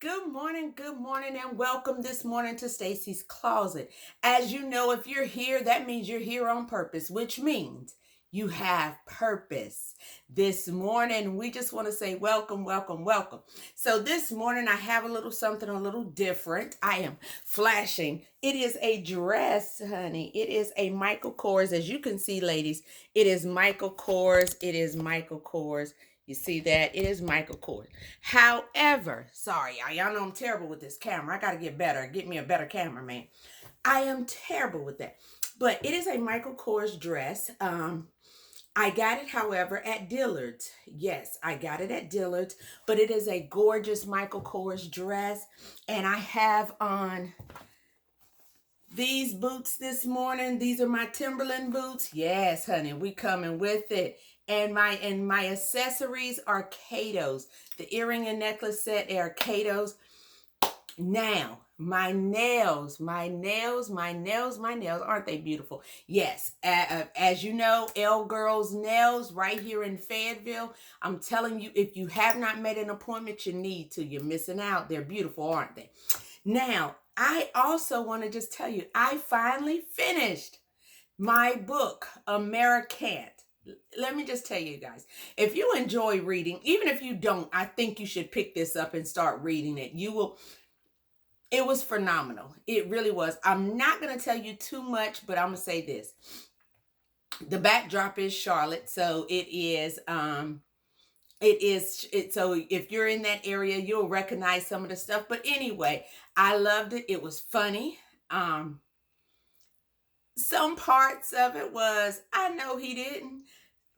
Good morning, and welcome this morning to Stacy's Closet. As you know, if you're here, that means you're here on purpose, which means you have purpose. This morning, we just want to say welcome, welcome, welcome. So, this morning, I have a little something a little different. I am flashing. It is a dress, honey. It is a Michael Kors. As you can see, ladies, it is Michael Kors. It is Michael Kors. You see that? It is Michael Kors. However, sorry, y'all know I'm terrible with this camera. I got to get better. Get me a better camera, man. I am terrible with that. But it is a Michael Kors dress. I got it, however, at Dillard's. Yes, I got it at Dillard's, but it is a gorgeous Michael Kors dress. And I have on these boots this morning. These are my Timberland boots. Yes, honey, we coming with it. And my accessories are Cato's. The earring and necklace set are Cato's. Now, my nails, aren't they beautiful? Yes, as you know, GirlZ Nails right here in Fayetteville. I'm telling you, if you have not made an appointment, you need to. You're missing out. They're beautiful, aren't they? Now, I also want to just tell you, I finally finished my book, Americant. Let me just tell you guys, if you enjoy reading, even if you don't, I think you should pick this up and start reading it. You will. It was phenomenal. It really was. I'm not going to tell you too much, but I'm going to say this. The backdrop is Charlotte, so so if you're in that area, you'll recognize some of the stuff. But anyway, I loved it. It was funny. Some parts of it was, I know he didn't,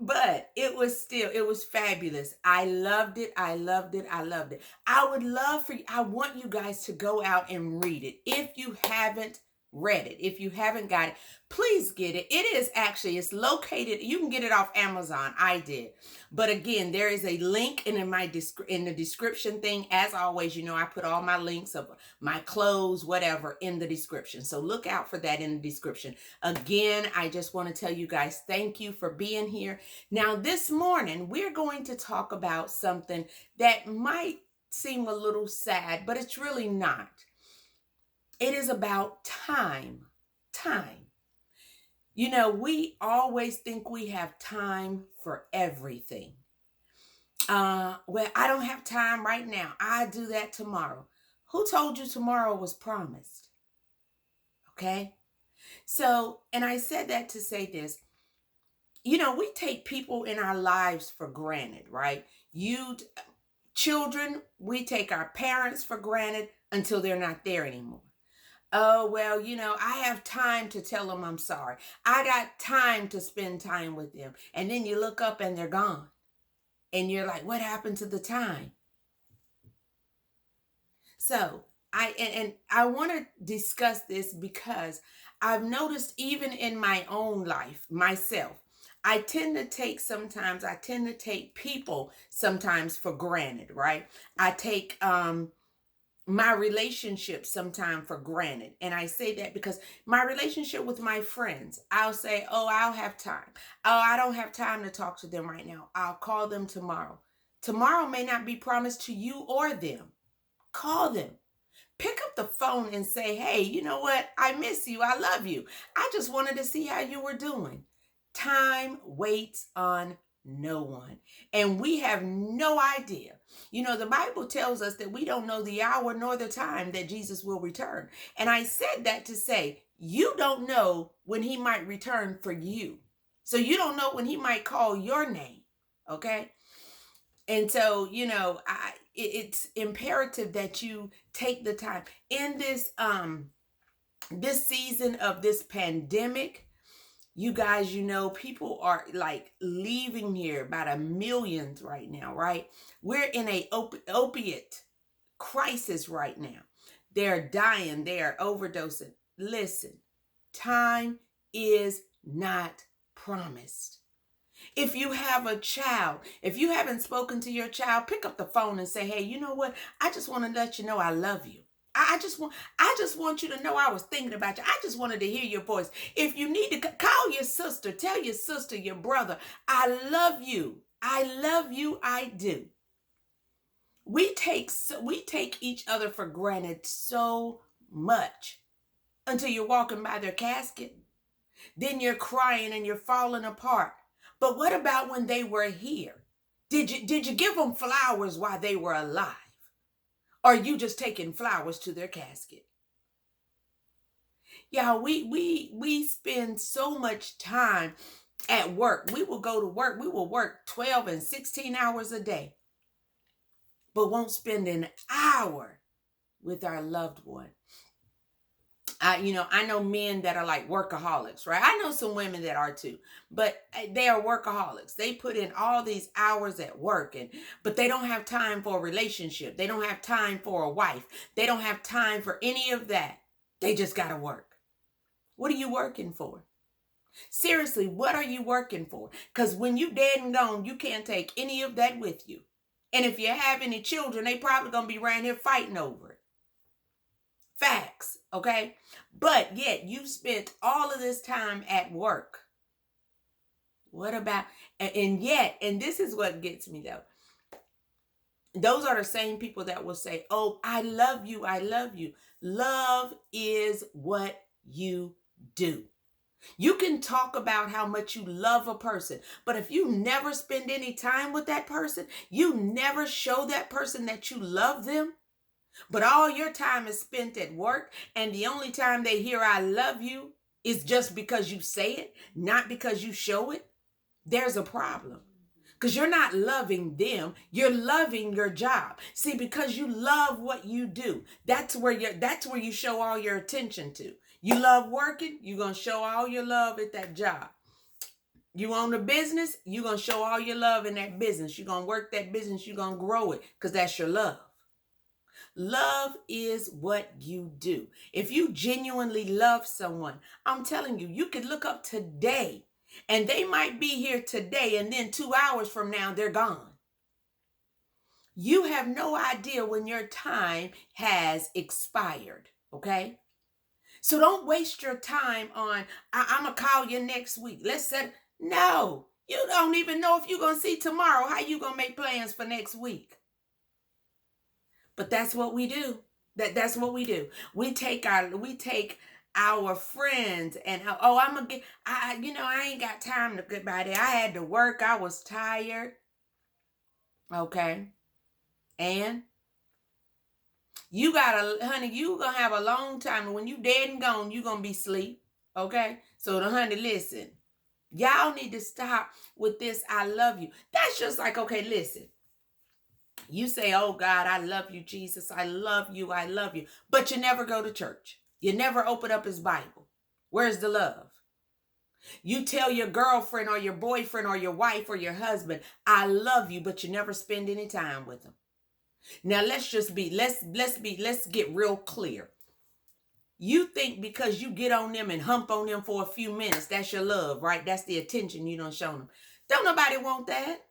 but it was fabulous. I loved it. I loved it. I loved it. I want you guys to go out and read it. If you haven't read it, if you haven't got it, please get it. It's located, you can get it off Amazon. I did. But again, there is a link in the description thing. As always, I put all my links of my clothes, whatever, in the description. So look out for that in the description. Again, I just want to tell you guys, thank you for being here. Now, this morning, we're going to talk about something that might seem a little sad, but it's really not. It is about time. Time. We always think we have time for everything. Well, I don't have time right now. I do that tomorrow. Who told you tomorrow was promised? Okay. So, and I said that to say this. We take people in our lives for granted, right? Children, we take our parents for granted until they're not there anymore. Oh, well, I have time to tell them I'm sorry. I got time to spend time with them. And then you look up and they're gone. And you're like, what happened to the time? So, I want to discuss this because I've noticed even in my own life, myself, I tend to take people sometimes for granted, right? I take my relationship sometimes for granted. And I say that because my relationship with my friends, I'll say, oh, I'll have time. Oh, I don't have time to talk to them right now. I'll call them tomorrow. Tomorrow may not be promised to you or them. Call them. Pick up the phone and say, hey, you know what? I miss you. I love you. I just wanted to see how you were doing. Time waits on no one. And we have no idea. The Bible tells us that we don't know the hour nor the time that Jesus will return. And I said that to say, you don't know when he might return for you. So you don't know when he might call your name. Okay. And so, it's imperative that you take the time in this season of this pandemic. You guys, people are like leaving here about a million right now, right? We're in a opiate crisis right now. They're dying, they're overdosing. Listen, time is not promised. If you have a child, if you haven't spoken to your child, pick up the phone and say, hey, you know what? I just want to let you know I love you. I just want you to know I was thinking about you. I just wanted to hear your voice. If you need to call your sister, tell your sister, your brother, I love you. I love you. I do. we take each other for granted so much until you're walking by their casket. Then you're crying and you're falling apart. But what about when they were here? Did you give them flowers while they were alive? Or are you just taking flowers to their casket? Yeah, we spend so much time at work. We will go to work. We will work 12 and 16 hours a day, but won't spend an hour with our loved one. I know men that are like workaholics, right? I know some women that are too, but they are workaholics. They put in all these hours at work, but they don't have time for a relationship. They don't have time for a wife. They don't have time for any of that. They just got to work. What are you working for? Seriously, what are you working for? Because when you dead and gone, you can't take any of that with you. And if you have any children, they probably going to be around here fighting over it. Facts, okay? But yet you spent all of this time at work. What about, and this is what gets me though. Those are the same people that will say, oh, I love you, I love you. Love is what you do. You can talk about how much you love a person, but if you never spend any time with that person, you never show that person that you love them, but all your time is spent at work, and the only time they hear I love you is just because you say it, not because you show it, there's a problem. Because you're not loving them, you're loving your job. See, because you love what you do, that's where you show all your attention to. You love working, you're going to show all your love at that job. You own a business, you're going to show all your love in that business. You're going to work that business, you're going to grow it because that's your love. Love is what you do. If you genuinely love someone, I'm telling you, you could look up today and they might be here today and then 2 hours from now, they're gone. You have no idea when your time has expired, okay? So don't waste your time on, I'm going to call you next week. No, you don't even know if you're going to see tomorrow. How you going to make plans for next week? But that's what we do. That's what we do. We take our friends and I ain't got time to get by there. I had to work. I was tired. Okay. And you gonna have a long time. And when you dead and gone, you gonna be asleep. Okay. So honey, listen, y'all need to stop with this. I love you. That's just like, okay, listen. You say, oh God, I love you, Jesus. I love you. I love you. But you never go to church. You never open up his Bible. Where's the love? You tell your girlfriend or your boyfriend or your wife or your husband, I love you, but you never spend any time with them. Now let's get real clear. You think because you get on them and hump on them for a few minutes, that's your love, right? That's the attention you don't show them. Don't nobody want that.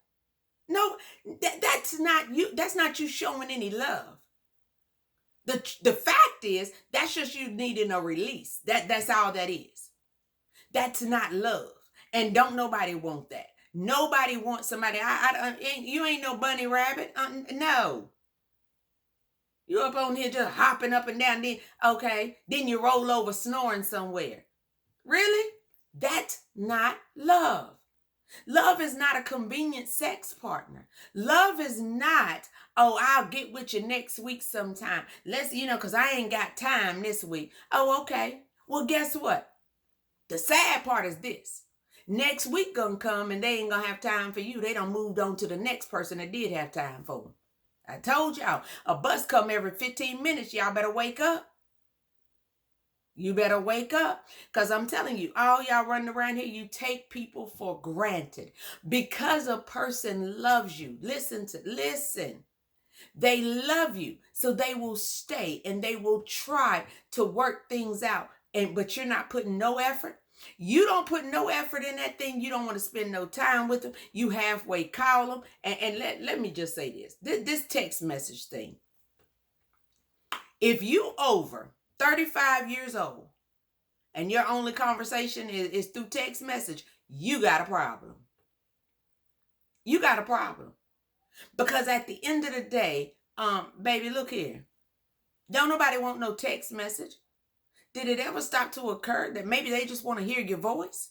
No, that's not you. That's not you showing any love. The fact is, that's just you needing a release. That's all that is. That's not love. And don't nobody want that. Nobody wants somebody. You ain't no bunny rabbit. No. You up on here just hopping up and down. Then you roll over snoring somewhere. Really? That's not love. Love is not a convenient sex partner. Love is not, oh, I'll get with you next week sometime. Because I ain't got time this week. Oh, okay. Well, guess what? The sad part is this. Next week gonna come and they ain't gonna have time for you. They done moved on to the next person that did have time for them. I told y'all, a bus come every 15 minutes. Y'all better wake up. You better wake up, because I'm telling you, all y'all running around here, you take people for granted. Because a person loves you, listen. They love you, so they will stay and they will try to work things out. But you're not putting no effort. You don't put no effort in that thing. You don't want to spend no time with them. You halfway call them. And let me just say this text message thing. If you over 35 years old and your only conversation is through text message, you got a problem. You got a problem. Because at the end of the day, Baby, look here. Don't nobody want no text message. Did it ever stop to occur that maybe they just want to hear your voice?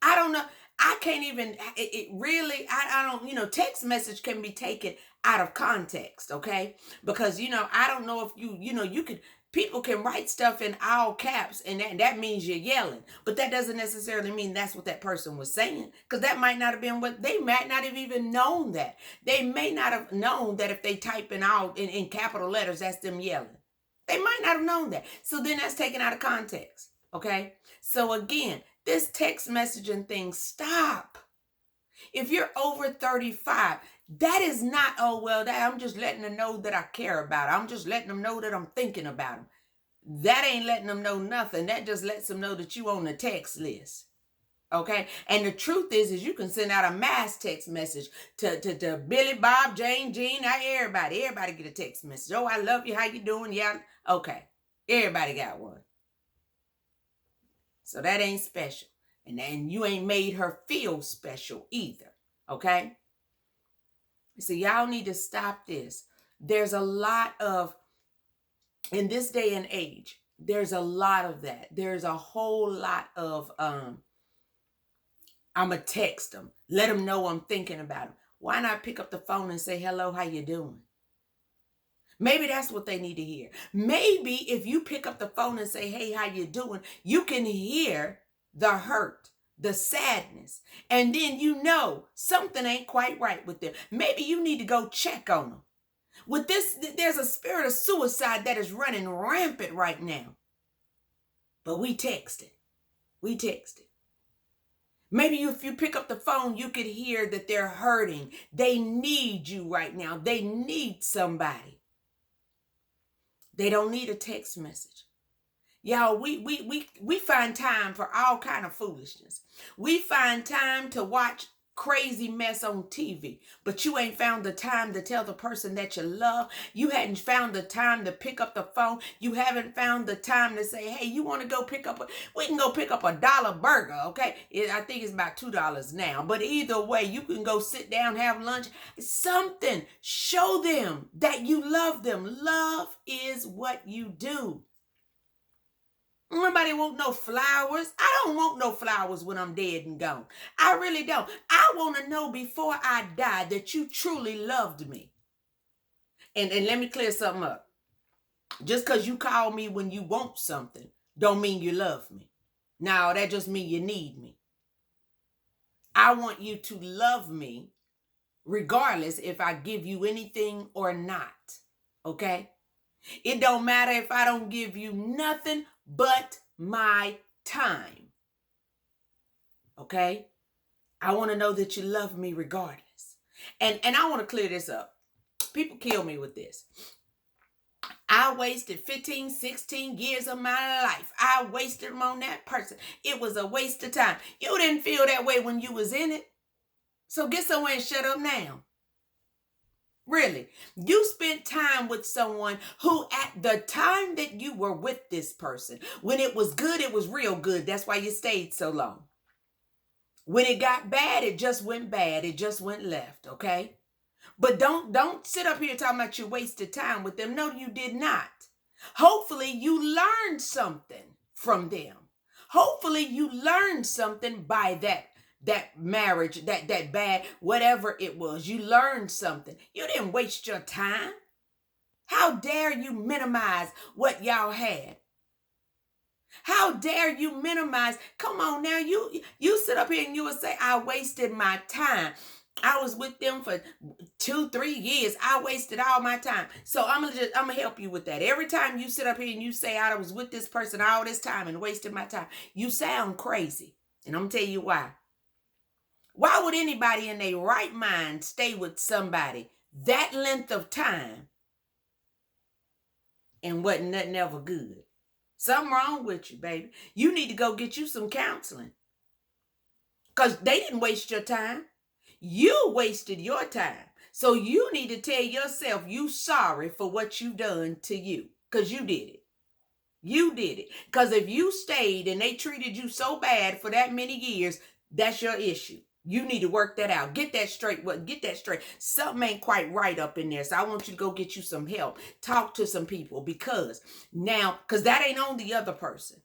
I don't know. I can't even, it really, I don't, text message can be taken out of context, okay? Because, I don't know if you could, people can write stuff in all caps and that means you're yelling. But that doesn't necessarily mean that's what that person was saying. Because that might not have been what, they might not have even known that. They may not have known that if they type in capital letters, that's them yelling. They might not have known that. So then that's taken out of context, okay? So again, this text messaging thing, stop. If you're over 35, that is not, oh, well, I'm just letting them know that I care about it. I'm just letting them know that I'm thinking about them. That ain't letting them know nothing. That just lets them know that you on the text list. Okay? And the truth is you can send out a mass text message to Billy, Bob, Jane, Jean, everybody. Everybody get a text message. Oh, I love you. How you doing? Yeah. Okay. Everybody got one. So that ain't special. And then you ain't made her feel special either. Okay? So y'all need to stop this. There's a lot of, in this day and age, there's a lot of that. There's a whole lot of, I'ma text them. Let them know I'm thinking about them. Why not pick up the phone and say, hello, how you doing? Maybe that's what they need to hear. Maybe if you pick up the phone and say, hey, how you doing? You can hear the hurt, the sadness. And then something ain't quite right with them. Maybe you need to go check on them. With this, there's a spirit of suicide that is running rampant right now. But we texted. Maybe if you pick up the phone, you could hear that they're hurting. They need you right now. They need somebody. They don't need a text message. Y'all, we find time for all kind of foolishness. We find time to watch crazy mess on TV, but you ain't found the time to tell the person that you love. You hadn't found the time to pick up the phone. You haven't found the time to say, hey, you want to go pick up we can go pick up $1 burger, okay? I think it's about $2 now, but either way, you can go sit down, have lunch, something. Show them that you love them. Love is what you do. Nobody want no flowers. I don't want no flowers when I'm dead and gone. I really don't. I want to know before I die that you truly loved me. And let me clear something up. Just because you call me when you want something don't mean you love me. No, that just means you need me. I want you to love me regardless if I give you anything or not. Okay? It don't matter if I don't give you nothing but my time. Okay? I want to know that you love me regardless. And I want to clear this up. People kill me with this. I wasted 15, 16 years of my life. I wasted them on that person. It was a waste of time. You didn't feel that way when you was in it. So get somewhere and shut up now. Really, you spent time with someone who at the time that you were with this person, when it was good, it was real good. That's why you stayed so long. When it got bad, it just went bad. It just went left, okay? But don't sit up here talking about you wasted time with them. No, you did not. Hopefully you learned something from them. Hopefully you learned something by that marriage, that bad, whatever it was. You learned something. You didn't waste your time. How dare you minimize what y'all had? How dare you minimize? Come on now, you sit up here and you would say, I wasted my time. I was with them for 2-3 years. I wasted all my time. So I'm gonna help you with that. Every time you sit up here and you say, I was with this person all this time and wasted my time, you sound crazy. And I'm gonna tell you why. Why would anybody in their right mind stay with somebody that length of time and wasn't nothing ever good? Something wrong with you, baby. You need to go get you some counseling. Because they didn't waste your time. You wasted your time. So you need to tell yourself you sorry for what you done to you. Because you did it. You did it. Because if you stayed and they treated you so bad for that many years, that's your issue. You need to work that out. Get that straight. What? Get that straight. Something ain't quite right up in there. So I want you to go get you some help. Talk to some people because that ain't on the other person.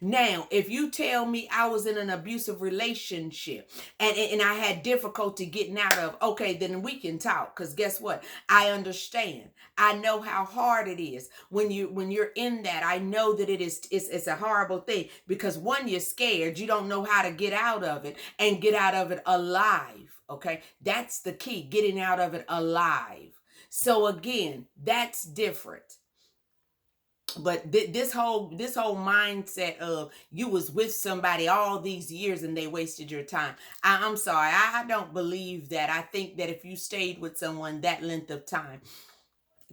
Now, if you tell me I was in an abusive relationship and I had difficulty getting out of, okay, then we can talk. Because guess what? I understand. I know how hard it is when you're in that. I know that it's a horrible thing because one, you're scared. You don't know how to get out of it and get out of it alive. Okay, that's the key, getting out of it alive. So again, that's different. But this whole mindset of you was with somebody all these years and they wasted your time. I'm sorry, I don't believe that. I think that if you stayed with someone that length of time,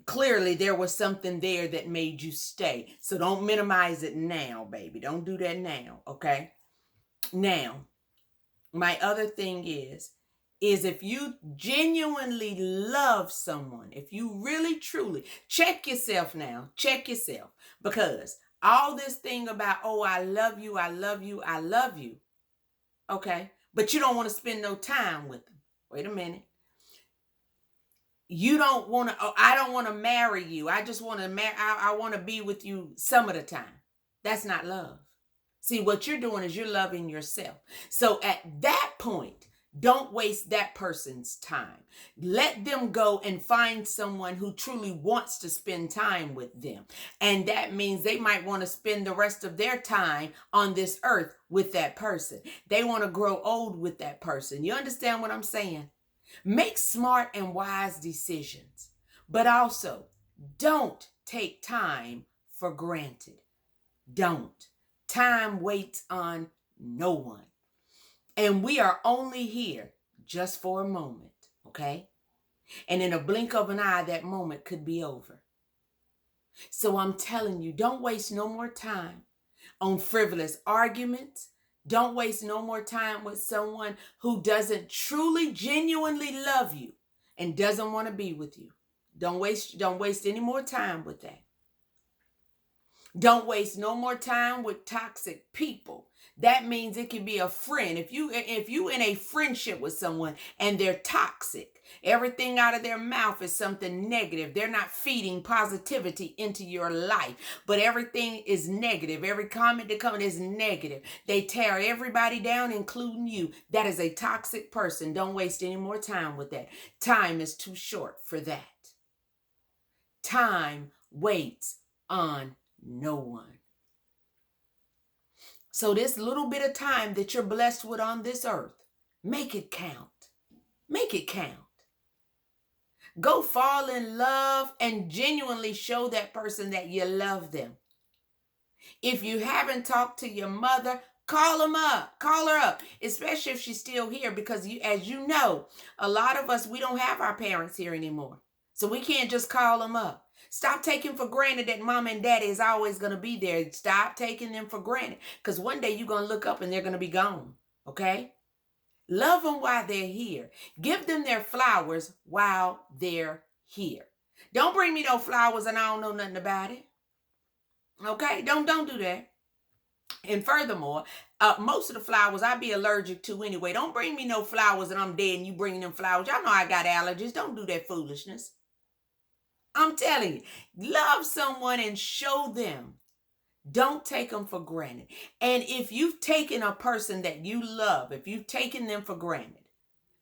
clearly there was something there that made you stay. So don't minimize it now, baby. Don't do that now. Okay. Now, my other thing is if you genuinely love someone, if you really truly, check yourself now, check yourself, because all this thing about, oh, I love you, I love you, I love you, okay, but you don't want to spend no time with them. Wait a minute. You don't want to, oh, I don't want to marry you. I just want to marry, I want to be with you some of the time. That's not love. See, what you're doing is you're loving yourself. So at that point, don't waste that person's time. Let them go and find someone who truly wants to spend time with them. And that means they might want to spend the rest of their time on this earth with that person. They want to grow old with that person. You understand what I'm saying? Make smart and wise decisions, but also don't take time for granted. Don't. Time waits on no one. And we are only here just for a moment, okay? And in a blink of an eye, that moment could be over. So I'm telling you, don't waste no more time on frivolous arguments. Don't waste no more time with someone who doesn't truly, genuinely love you and doesn't want to be with you. Don't waste any more time with that. Don't waste no more time with toxic people. That means it can be a friend. If you in a friendship with someone and they're toxic, everything out of their mouth is something negative. They're not feeding positivity into your life, but everything is negative. Every comment that comes is negative. They tear everybody down, including you. That is a toxic person. Don't waste any more time with that. Time is too short for that. Time waits on no one. So this little bit of time that you're blessed with on this earth, make it count. Make it count. Go fall in love and genuinely show that person that you love them. If you haven't talked to your mother, call them up. Call her up, especially if she's still here, because as you know, a lot of us, we don't have our parents here anymore. So we can't just call them up. Stop taking for granted that mom and daddy is always going to be there. Stop taking them for granted, because one day you're going to look up and they're going to be gone. Okay? Love them while they're here. Give them their flowers while they're here. Don't bring me no flowers and I don't know nothing about it. Okay? Don't do that. And furthermore, most of the flowers I be allergic to anyway. Don't bring me no flowers and I'm dead and you bringing them flowers. Y'all know I got allergies. Don't do that foolishness. I'm telling you, love someone and show them. Don't take them for granted. And if you've taken a person that you love, if you've taken them for granted,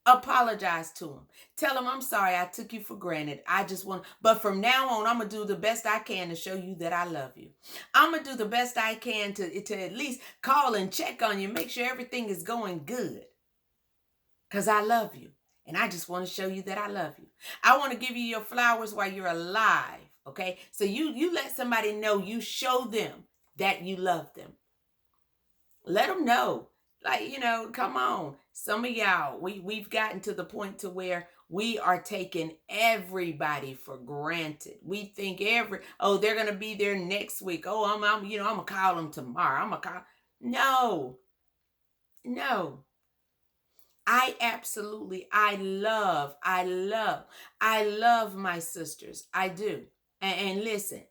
apologize to them. Tell them, I'm sorry, I took you for granted. But from now on, I'm going to do the best I can to show you that I love you. I'm going to do the best I can to at least call and check on you, make sure everything is going good. Because I love you. And I just want to show you that I love you. I want to give you your flowers while you're alive, okay? So you let somebody know, you show them that you love them. Let them know. Like, come on. Some of y'all, we've gotten to the point to where we are taking everybody for granted. We think they're going to be there next week. Oh, I'm going to call them tomorrow. I'm going to call. No. I love my sisters. I do. And listen,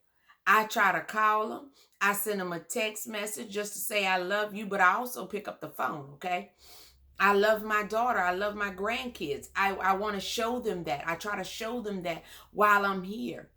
I try to call them. I send them a text message just to say I love you, but I also pick up the phone, okay? I love my daughter. I love my grandkids. I want to show them that. I try to show them that while I'm here.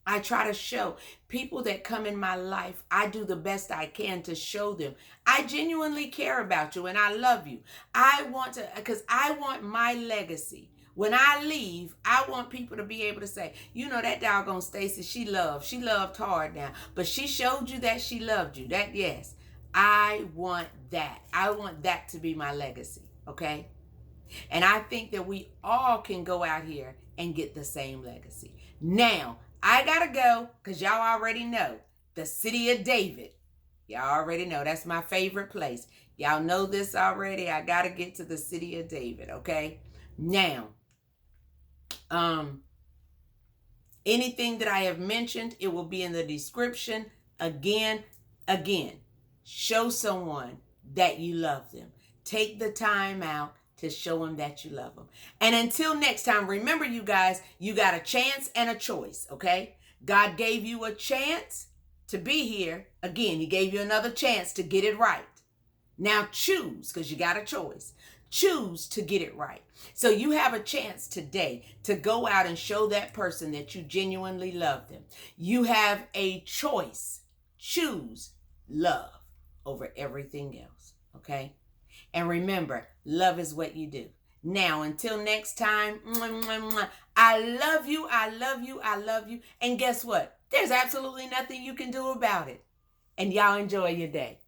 I try to show people that come in my life, I do the best I can to show them I genuinely care about you and I love you. I want to, because I want my legacy. When I leave, I want people to be able to say, you know, that doggone Stacy, she loved hard now, but she showed you that she loved you. That, yes, I want that. I want that to be my legacy, okay? And I think that we all can go out here and get the same legacy. Now, I gotta go because y'all already know the city of David. Y'all already know that's my favorite place. Y'all know this already. I gotta get to the city of David, okay? Now, anything that I have mentioned, it will be in the description. Again, show someone that you love them. Take the time out to show them that you love them. And until next time, remember, you guys, you got a chance and a choice, okay? God gave you a chance to be here. Again, he gave you another chance to get it right. Now choose, because you got a choice. Choose to get it right. So you have a chance today to go out and show that person that you genuinely love them. You have a choice. Choose love over everything else, okay? And remember, love is what you do. Now, until next time, I love you, I love you, I love you. And guess what? There's absolutely nothing you can do about it. And y'all enjoy your day.